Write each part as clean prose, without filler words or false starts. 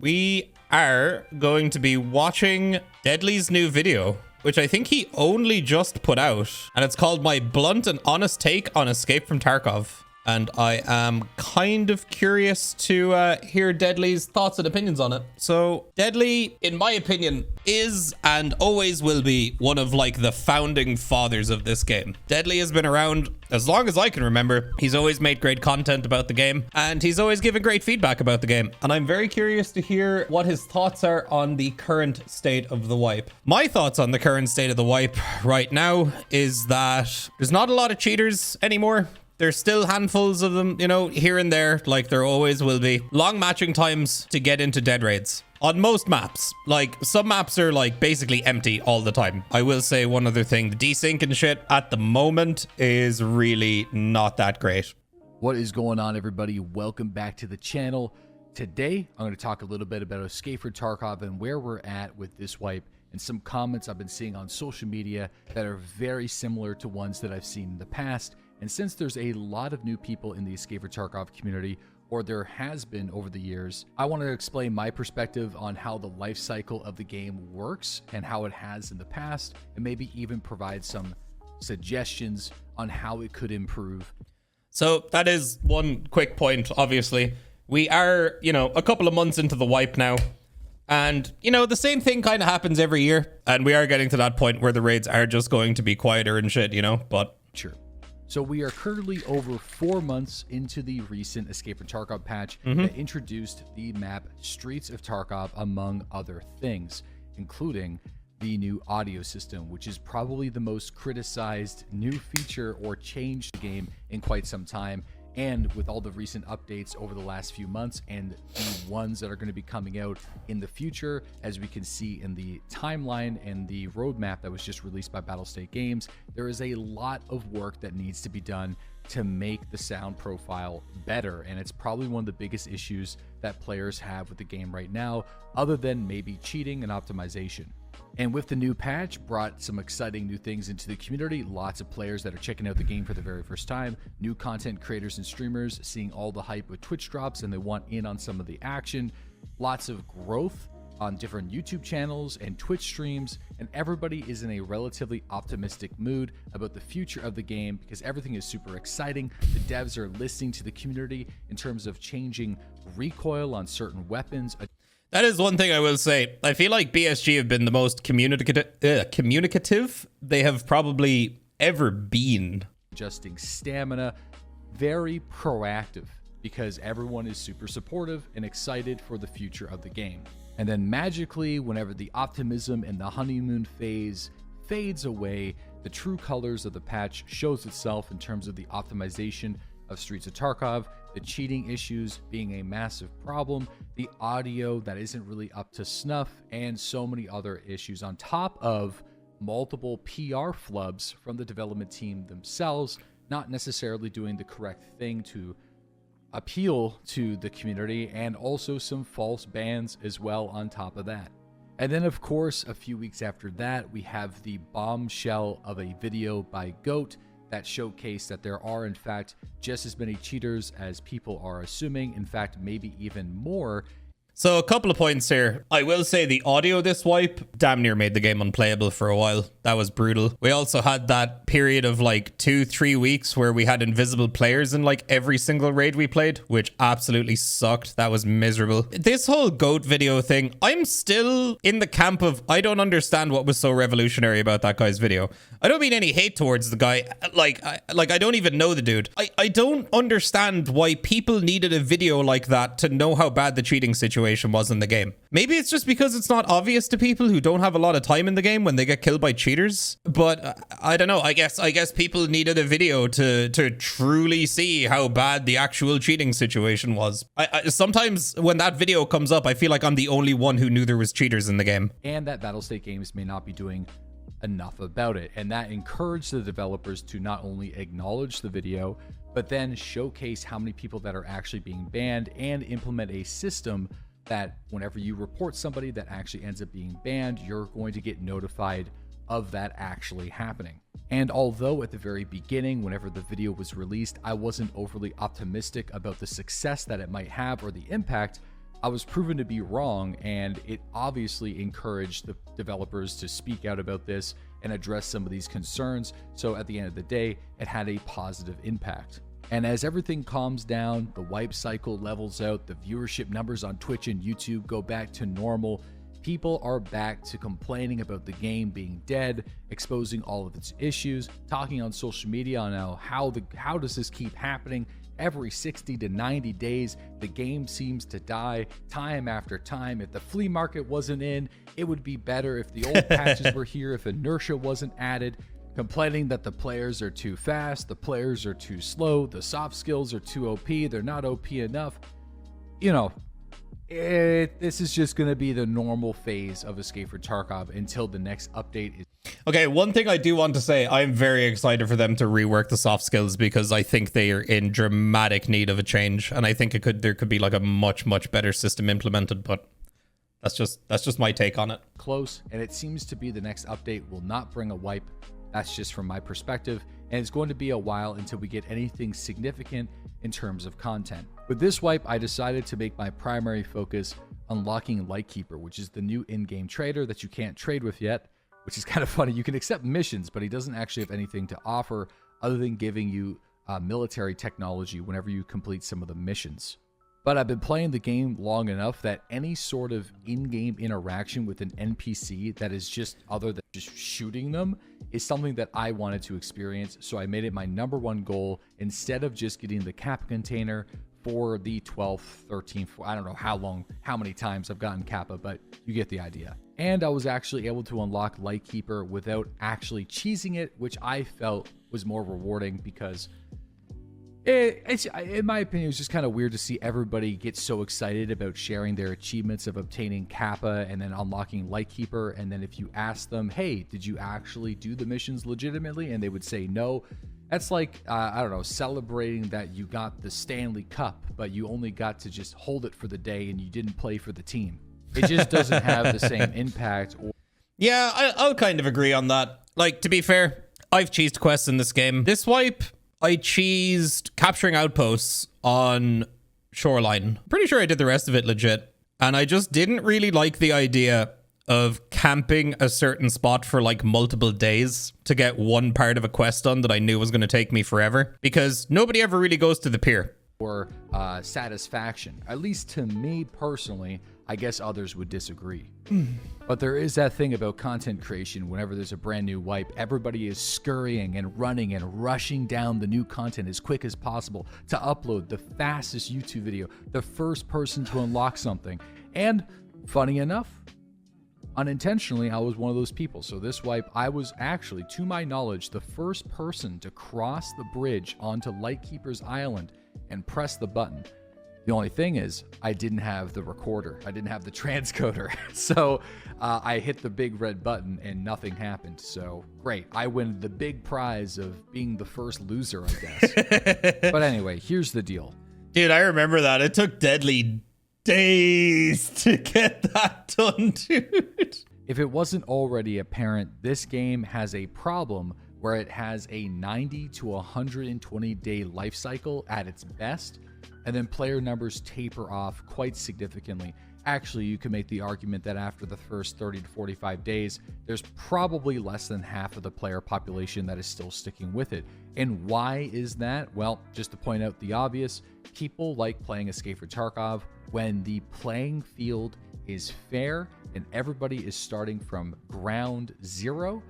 We are going to be watching Deadly's new video, which I think he only just put out, and it's called My Blunt and Honest Take on Escape from Tarkov. And I am kind of curious to hear Deadly's thoughts and opinions on it. So Deadly, in my opinion, is and always will be one of like the founding fathers of this game. Deadly has been around as long as I can remember. He's always made great content about the game, and he's always given great feedback about the game. And I'm very curious to hear what his thoughts are on the current state of the wipe. My thoughts on the current state of the wipe right now is that there's not a lot of cheaters anymore. There's still handfuls of them, you know, here and there, like there always will be. Long matching times to get into dead raids. On most maps, like some maps are like basically empty all the time. I will say one other thing, the desync and shit at the moment is really not that great. What is going on, everybody? Welcome back to the channel. Today, I'm going to talk a little bit about Escape from Tarkov and where we're at with this wipe, and some comments I've been seeing on social media that are very similar to ones that I've seen in the past. And since there's a lot of new people in the Escape from Tarkov community, or there has been over the years, I want to explain my perspective on how the life cycle of the game works and how it has in the past, and maybe even provide some suggestions on how it could improve. So that is one quick point, obviously. We are, you know, a couple of months into the wipe now. And, you know, the same thing kind of happens every year. And we are getting to that point where the raids are just going to be quieter and shit, you know, but sure. So we are currently over 4 months into the recent Escape from Tarkov patch that introduced the map Streets of Tarkov, among other things, including the new audio system, which is probably the most criticized new feature or change to the game in quite some time. And with all the recent updates over the last few months and the ones that are going to be coming out in the future, as we can see in the timeline and the roadmap that was just released by Battlestate Games, there is a lot of work that needs to be done to make the sound profile better. And it's probably one of the biggest issues that players have with the game right now, other than maybe cheating and optimization. And with the new patch, brought some exciting new things into the community. Lots of players that are checking out the game for the very first time. New content creators and streamers seeing all the hype with Twitch drops, and they want in on some of the action. Lots of growth on different YouTube channels and Twitch streams. And everybody is in a relatively optimistic mood about the future of the game because everything is super exciting. The devs are listening to the community in terms of changing recoil on certain weapons. that is one thing I will say. I feel like BSG have been the most communicative they have probably ever been. Adjusting stamina, very proactive because everyone is super supportive and excited for the future of the game. And then magically, whenever the optimism and the honeymoon phase fades away, the true colors of the patch shows itself in terms of the optimization of Streets of Tarkov, the cheating issues being a massive problem, the audio that isn't really up to snuff, and so many other issues on top of multiple PR flubs from the development team themselves, not necessarily doing the correct thing to appeal to the community, and also some false bans as well on top of that. And then of course, a few weeks after that, we have the bombshell of a video by Goat that showcased that there are in fact just as many cheaters as people are assuming, in fact maybe even more. So a couple of points here. I will say the audio this wipe damn near made the game unplayable for a while. That was brutal. We also had that period of like 2-3 weeks where we had invisible players in like every single raid we played, which absolutely sucked. That was miserable. This whole GOAT video thing, I'm still in the camp of I don't understand what was so revolutionary about that guy's video. I don't mean any hate towards the guy. I don't even know the dude. I don't understand why people needed a video like that to know how bad the cheating situation was in the game. Maybe it's just because it's not obvious to people who don't have a lot of time in the game when they get killed by cheaters. But I don't know. I guess people needed a video to truly see how bad the actual cheating situation was. I sometimes when that video comes up, I feel like I'm the only one who knew there was cheaters in the game. And that Battlestate Games may not be doing enough about it, and that encouraged the developers to not only acknowledge the video but then showcase how many people that are actually being banned and implement a system that whenever you report somebody that actually ends up being banned, you're going to get notified of that actually happening. And although at the very beginning, whenever the video was released, I wasn't overly optimistic about the success that it might have or the impact, I was proven to be wrong, and it obviously encouraged the developers to speak out about this and address some of these concerns. So at the end of the day, it had a positive impact. And as everything calms down, the wipe cycle levels out, the viewership numbers on Twitch and YouTube go back to normal, people are back to complaining about the game being dead, exposing all of its issues, talking on social media on how does this keep happening? Every 60 to 90 days, the game seems to die time after time. If the flea market wasn't in, it would be better if the old patches were here, if inertia wasn't added. Complaining that the players are too fast, the players are too slow, the soft skills are too OP, they're not OP enough. You know, this is just going to be the normal phase of Escape from Tarkov until the next update is. Okay, one thing I do want to say, I'm very excited for them to rework the soft skills because I think they are in dramatic need of a change, and I think there could be like a much better system implemented, but that's just my take on it. Close, and it seems to be the next update will not bring a wipe. That's just from my perspective, and it's going to be a while until we get anything significant in terms of content. With this wipe, I decided to make my primary focus unlocking Lightkeeper, which is the new in-game trader that you can't trade with yet, which is kind of funny. You can accept missions, but he doesn't actually have anything to offer other than giving you military technology whenever you complete some of the missions. But I've been playing the game long enough that any sort of in-game interaction with an NPC that is just other than just shooting them is something that I wanted to experience. So I made it my #1 goal, instead of just getting the Kappa container for the 12th, 13th, I don't know how many times I've gotten Kappa, but you get the idea. And I was actually able to unlock Lightkeeper without actually cheesing it, which I felt was more rewarding because it's, in my opinion, it was just kind of weird to see everybody get so excited about sharing their achievements of obtaining Kappa and then unlocking Lightkeeper. And then if you ask them, hey, did you actually do the missions legitimately? And they would say no. That's like, I don't know, celebrating that you got the Stanley Cup, but you only got to just hold it for the day and you didn't play for the team. It just doesn't have the same impact. Yeah, I'll kind of agree on that. Like, to be fair, I've cheesed quests in this game. This wipe, I cheesed capturing outposts on Shoreline. Pretty sure I did the rest of it legit. And I just didn't really like the idea of camping a certain spot for like multiple days to get one part of a quest done that I knew was going to take me forever, because nobody ever really goes to the pier. Or satisfaction, at least to me personally. I guess others would disagree. But there is that thing about content creation. Whenever there's a brand new wipe, everybody is scurrying and running and rushing down the new content as quick as possible to upload the fastest YouTube video, the first person to unlock something. And funny enough, unintentionally, I was one of those people. So this wipe, I was actually, to my knowledge, the first person to cross the bridge onto Lightkeeper's Island and press the button. The only thing is, I didn't have the recorder. I didn't have the transcoder. So I hit the big red button and nothing happened. So great. I win the big prize of being the first loser, I guess. But anyway, here's the deal. Dude, I remember that. It took Deadly days to get that done, dude. If it wasn't already apparent, this game has a problem where it has a 90 to 120 day life cycle at its best, and then player numbers taper off quite significantly. Actually, you can make the argument that after the first 30 to 45 days, there's probably less than half of the player population that is still sticking with it. And why is that? Well, just to point out the obvious, people like playing Escape from Tarkov when the playing field is fair and everybody is starting from ground zero.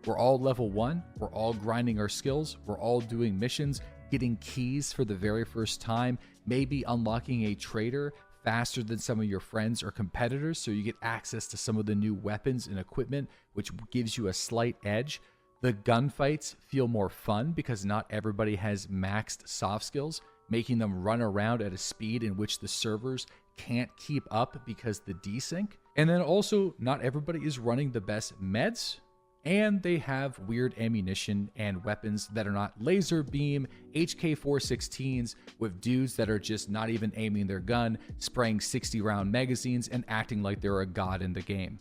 We're all level 1, we're all grinding our skills, we're all doing missions, getting keys for the very first time, maybe unlocking a trader faster than some of your friends or competitors, so you get access to some of the new weapons and equipment, which gives you a slight edge. The gunfights feel more fun because not everybody has maxed soft skills, making them run around at a speed in which the servers can't keep up because the desync. And then also, not everybody is running the best meds, and they have weird ammunition and weapons that are not laser beam HK416s with dudes that are just not even aiming their gun, spraying 60 round magazines and acting like they're a god in the game.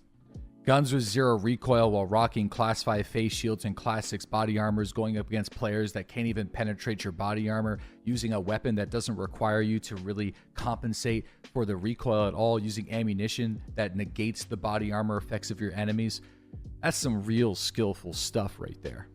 Guns with 0 recoil while rocking Class 5 face shields and Class 6 body armors, going up against players that can't even penetrate your body armor, using a weapon that doesn't require you to really compensate for the recoil at all, using ammunition that negates the body armor effects of your enemies. That's some real skillful stuff right there.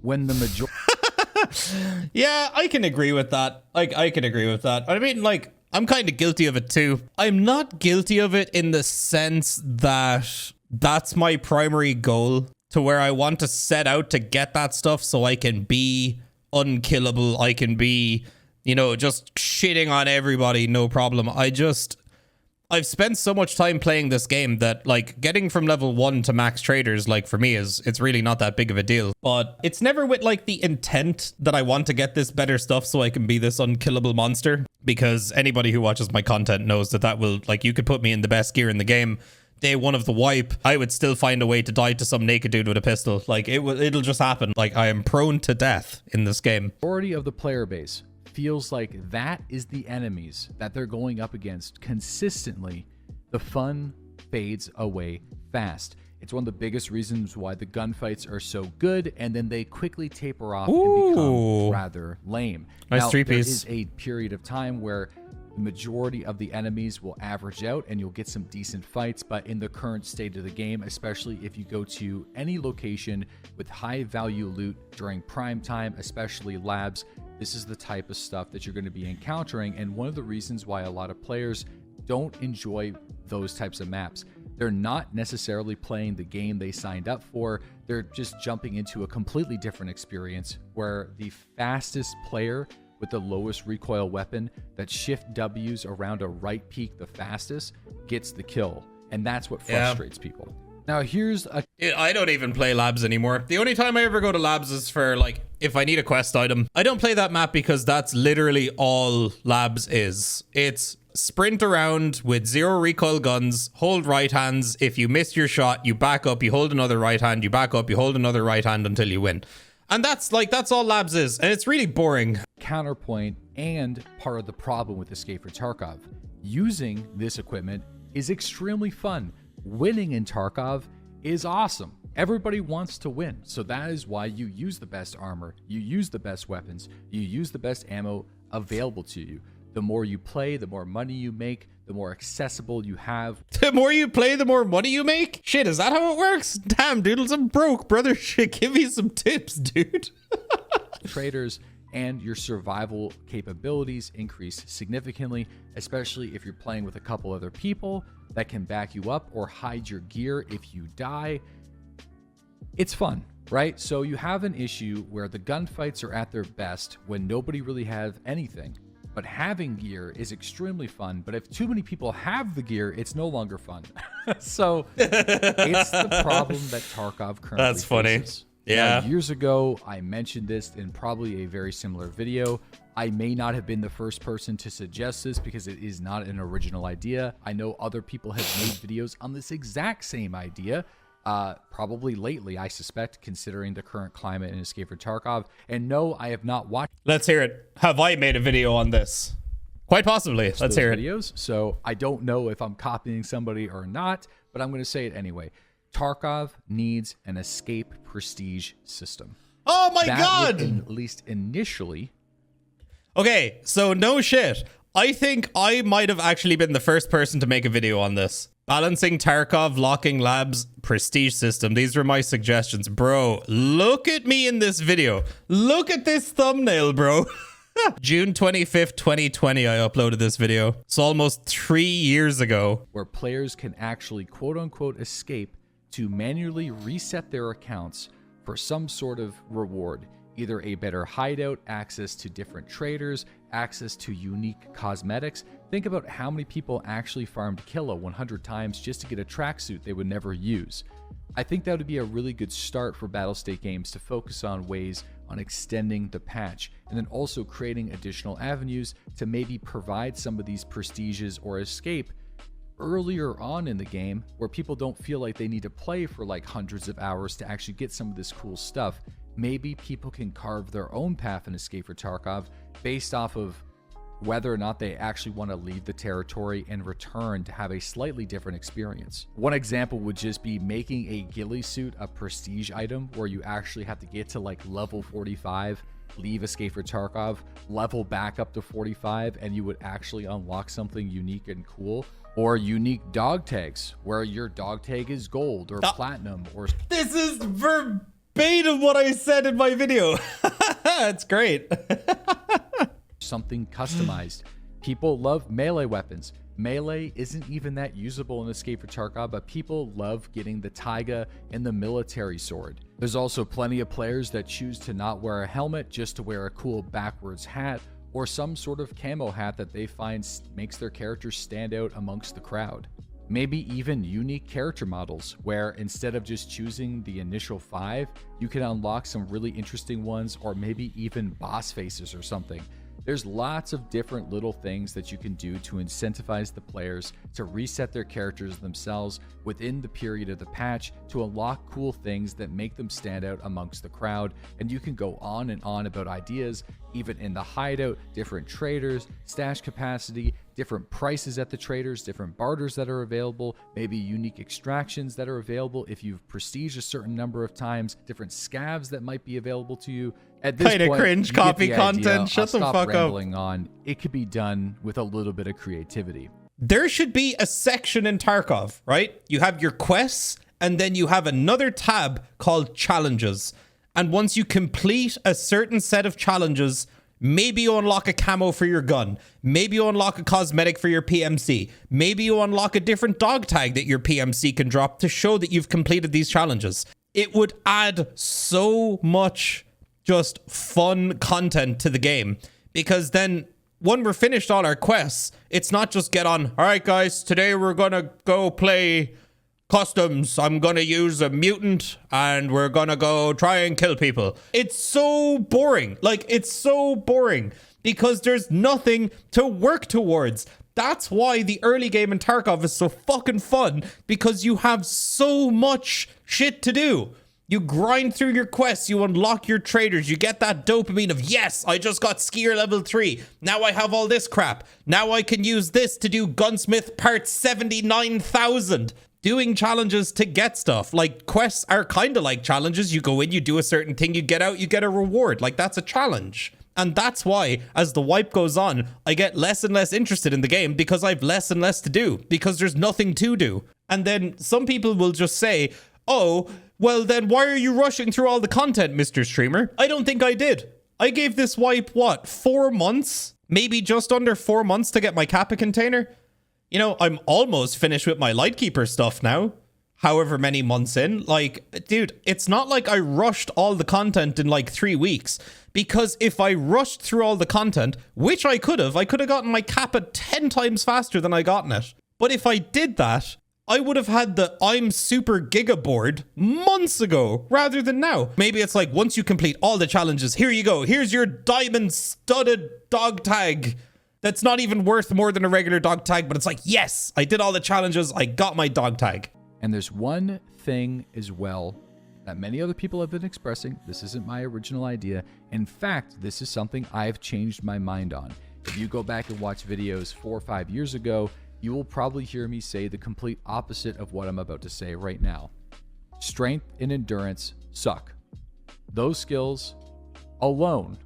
When the majority... Yeah, I can agree with that. I can agree with that. I mean, like, I'm kind of guilty of it too. I'm not guilty of it in the sense that that's my primary goal, to where I want to set out to get that stuff so I can be unkillable. I can be, you know, just shitting on everybody, no problem. I've spent so much time playing this game that, like, getting from level 1 to max traders, like, for me it's really not that big of a deal. But it's never with, like, the intent that I want to get this better stuff so I can be this unkillable monster. Because anybody who watches my content knows that will, like, you could put me in the best gear in the game. Day 1 of the wipe, I would still find a way to die to some naked dude with a pistol. Like, it'll just happen. Like, I am prone to death in this game. Majority of the player base feels like that is the enemies that they're going up against consistently, the fun fades away fast. It's one of the biggest reasons why the gunfights are so good, and then they quickly taper off and become rather lame. Nice now, three-piece. There is a period of time where the majority of the enemies will average out and you'll get some decent fights, but in the current state of the game, especially if you go to any location with high value loot during prime time, especially labs, this is the type of stuff that you're going to be encountering. And one of the reasons why a lot of players don't enjoy those types of maps, they're not necessarily playing the game they signed up for. They're just jumping into a completely different experience where the fastest player with the lowest recoil weapon that shift W's around a right peak the fastest gets the kill. And that's what frustrates people. Now here's a... I don't even play labs anymore. The only time I ever go to labs is for, like, if I need a quest item. I don't play that map because that's literally all labs is. It's sprint around with 0 recoil guns, hold right hands. If you miss your shot, you back up, you hold another right hand, you back up, you hold another right hand until you win. And that's all labs is. And it's really boring. Counterpoint and part of the problem with Escape from Tarkov. Using this equipment is extremely fun. Winning in Tarkov is awesome. Everybody wants to win. So that is why you use the best armor, you use the best weapons, you use the best ammo available to you. The more you play, the more money you make, the more accessible you have. The more you play, the more money you make? Shit, is that how it works? Damn, doodles, I'm broke, brother. Shit, give me some tips, dude. Traders and your survival capabilities increase significantly, especially if you're playing with a couple other people that can back you up or hide your gear if you die. It's fun, right? So you have an issue where the gunfights are at their best when nobody really has anything. But having gear is extremely fun. But if too many people have the gear, it's no longer fun. So it's the problem that Tarkov currently That's funny. faces. Yeah. Now, years ago, I mentioned this in probably a very similar video. I may not have been the first person to suggest this because it is not an original idea. I know other people have made videos on this exact same idea. Probably lately, I suspect, considering the current climate in Escape from Tarkov. And no, I have not watched. Let's hear it. Have I made a video on this? Quite possibly. Let's hear it. Videos, so I don't know if I'm copying somebody or not, but I'm going to say it anyway. Tarkov needs an escape prestige system. Oh my God! At least initially. Okay, so no shit. I think I might have actually been the first person to make a video on this. Balancing Tarkov, locking labs, prestige system. These were my suggestions. Bro, look at me in this video. Look at this thumbnail, bro. June 25th, 2020, I uploaded this video. It's almost 3 years ago. Where players can actually quote unquote escape to manually reset their accounts for some sort of reward. Either a better hideout, access to different traders, access to unique cosmetics. Think about how many people actually farmed Killa 100 times just to get a tracksuit they would never use. I think that would be a really good start for Battlestate Games to focus on ways on extending the patch, and then also creating additional avenues to maybe provide some of these prestiges or escape earlier on in the game, where people don't feel like they need to play for like hundreds of hours to actually get some of this cool stuff. Maybe people can carve their own path in Escape from Tarkov based off of whether or not they actually want to leave the territory and return to have a slightly different experience. One example would just be making a ghillie suit a prestige item where you actually have to get to like level 45, leave Escape for Tarkov, level back up to 45, and you would actually unlock something unique and cool. Or unique dog tags where your dog tag is gold or platinum or... This is verbatim what I said in my video. It's great. Something customized. People love melee weapons. Melee isn't even that usable in Escape for Tarkov, but people love getting the taiga and the military sword. There's also plenty of players that choose to not wear a helmet, just to wear a cool backwards hat or some sort of camo hat that they find makes their characters stand out amongst the crowd. Maybe even unique character models, where instead of just choosing the initial 5, you can unlock some really interesting ones, or maybe even boss faces or something. There's lots of different little things that you can do to incentivize the players to reset their characters themselves within the period of the patch to unlock cool things that make them stand out amongst the crowd. And you can go on and on about ideas, even in the hideout, different traders, stash capacity, different prices at the traders, different barters that are available, maybe unique extractions that are available if you've prestiged a certain number of times, different scavs that might be available to you. At this point, cringe copy content. Shut the fuck up. On. It could be done with a little bit of creativity. There should be a section in Tarkov, right? You have your quests, and then you have another tab called challenges. And once you complete a certain set of challenges, maybe you unlock a camo for your gun. Maybe you unlock a cosmetic for your PMC. Maybe you unlock a different dog tag that your PMC can drop to show that you've completed these challenges. It would add so much just fun content to the game, because then when we're finished all our quests, it's not just get on, all right guys, today we're gonna go play customs. I'm gonna use a mutant and we're gonna go try and kill people. It's so boring. Like, it's so boring because there's nothing to work towards. That's why the early game in Tarkov is so fucking fun, because you have so much shit to do. You grind through your quests, you unlock your traders, you get that dopamine of, yes, I just got skier level 3. Now I have all this crap. Now I can use this to do gunsmith part 79,000. Doing challenges to get stuff. Like, quests are kind of like challenges. You go in, you do a certain thing, you get out, you get a reward. Like, that's a challenge. And that's why, as the wipe goes on, I get less and less interested in the game, because I've less and less to do, because there's nothing to do. And then some people will just say, oh, well then why are you rushing through all the content, Mr. Streamer? I don't think I did. I gave this wipe, what, 4 months? Maybe just under 4 months to get my Kappa container? You know, I'm almost finished with my Lightkeeper stuff now. However many months in. Like, dude, it's not like I rushed all the content in like 3 weeks. Because if I rushed through all the content, which I could have gotten my Kappa 10 times faster than I gotten it. But if I did that, I would have had the I'm Super Giga board months ago rather than now. Maybe it's like, once you complete all the challenges, here you go. Here's your diamond studded dog tag. That's not even worth more than a regular dog tag, but it's like, yes, I did all the challenges. I got my dog tag. And there's one thing as well that many other people have been expressing. This isn't my original idea. In fact, this is something I've changed my mind on. If you go back and watch videos 4 or 5 years ago, you will probably hear me say the complete opposite of what I'm about to say right now. Strength and endurance suck. Those skills alone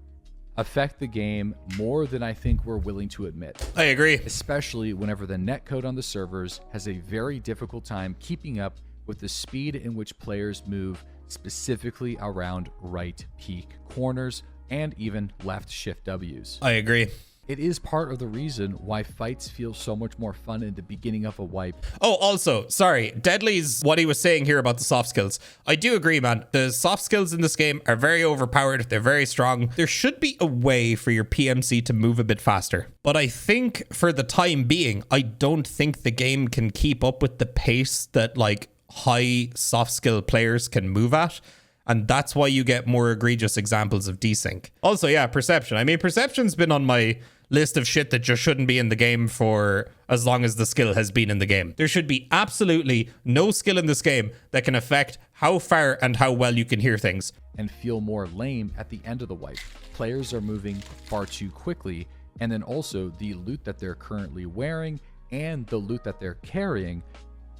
affect the game more than I think we're willing to admit. I agree. Especially whenever the netcode on the servers has a very difficult time keeping up with the speed in which players move, specifically around right peak corners and even left shift Ws. I agree. It is part of the reason why fights feel so much more fun in the beginning of a wipe. Oh, also, sorry, Deadly's what he was saying here about the soft skills. I do agree, man. The soft skills in this game are very overpowered. They're very strong. There should be a way for your PMC to move a bit faster. But I think for the time being, I don't think the game can keep up with the pace that like high soft skill players can move at. And that's why you get more egregious examples of desync. Also, yeah, perception. I mean, perception's been on my list of shit that just shouldn't be in the game for as long as the skill has been in the game. There should be absolutely no skill in this game that can affect how far and how well you can hear things. And feel more lame at the end of the wipe. Players are moving far too quickly, And then also the loot that they're currently wearing and the loot that they're carrying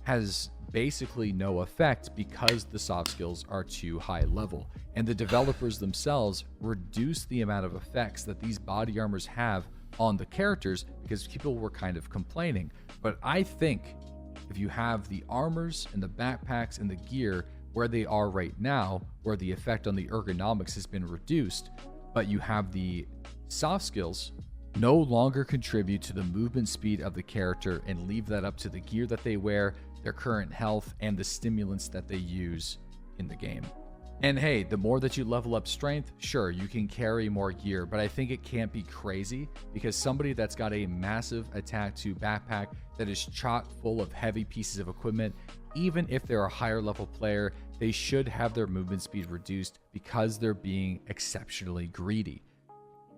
has basically no effect because the soft skills are too high level. And the developers themselves reduce the amount of effects that these body armors have on the characters because people were kind of complaining. But I think if you have the armors and the backpacks and the gear where they are right now, where the effect on the ergonomics has been reduced, but you have the soft skills no longer contribute to the movement speed of the character and leave that up to the gear that they wear, their current health, and the stimulants that they use in the game. And hey, the more that you level up strength, sure, you can carry more gear, but I think it can't be crazy because somebody that's got a massive attack 2 backpack that is chock full of heavy pieces of equipment, even if they're a higher level player, they should have their movement speed reduced because they're being exceptionally greedy.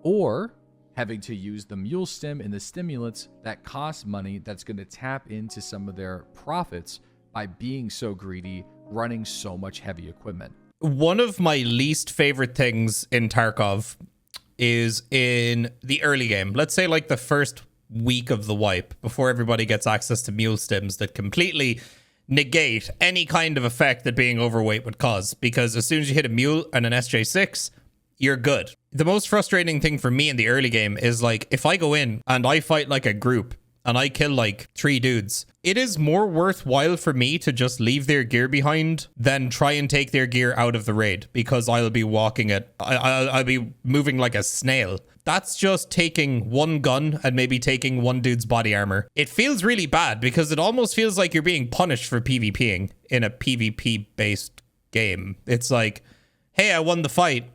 Or having to use the mule stim and the stimulants that cost money that's going to tap into some of their profits by being so greedy, running so much heavy equipment. One of my least favorite things in Tarkov is in the early game. Let's say like the first week of the wipe, before everybody gets access to mule stims that completely negate any kind of effect that being overweight would cause. Because as soon as you hit a mule and an SJ6, you're good. The most frustrating thing for me in the early game is like, if I go in and I fight like a group and I kill like 3 dudes, it is more worthwhile for me to just leave their gear behind than try and take their gear out of the raid, because I'll be walking it. I'll be moving like a snail. That's just taking one gun and maybe taking one dude's body armor. It feels really bad because it almost feels like you're being punished for PvPing in a PvP based game. It's like, hey, I won the fight.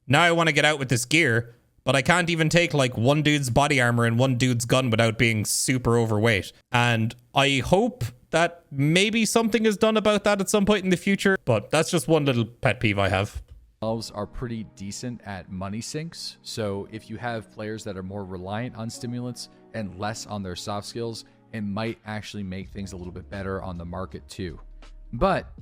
Now I want to get out with this gear, but I can't even take like one dude's body armor and one dude's gun without being super overweight. And I hope that maybe something is done about that at some point in the future, but that's just one little pet peeve I have. Are pretty decent at money sinks. So if you have players that are more reliant on stimulants and less on their soft skills, it might actually make things a little bit better on the market too. But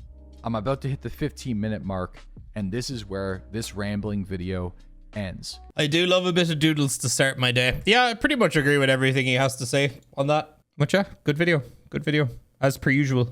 I'm about to hit the 15-minute mark, and this is where this rambling video ends. I do love a bit of doodles to start my day. Yeah, I pretty much agree with everything he has to say on that. But yeah, good video. Good video, as per usual.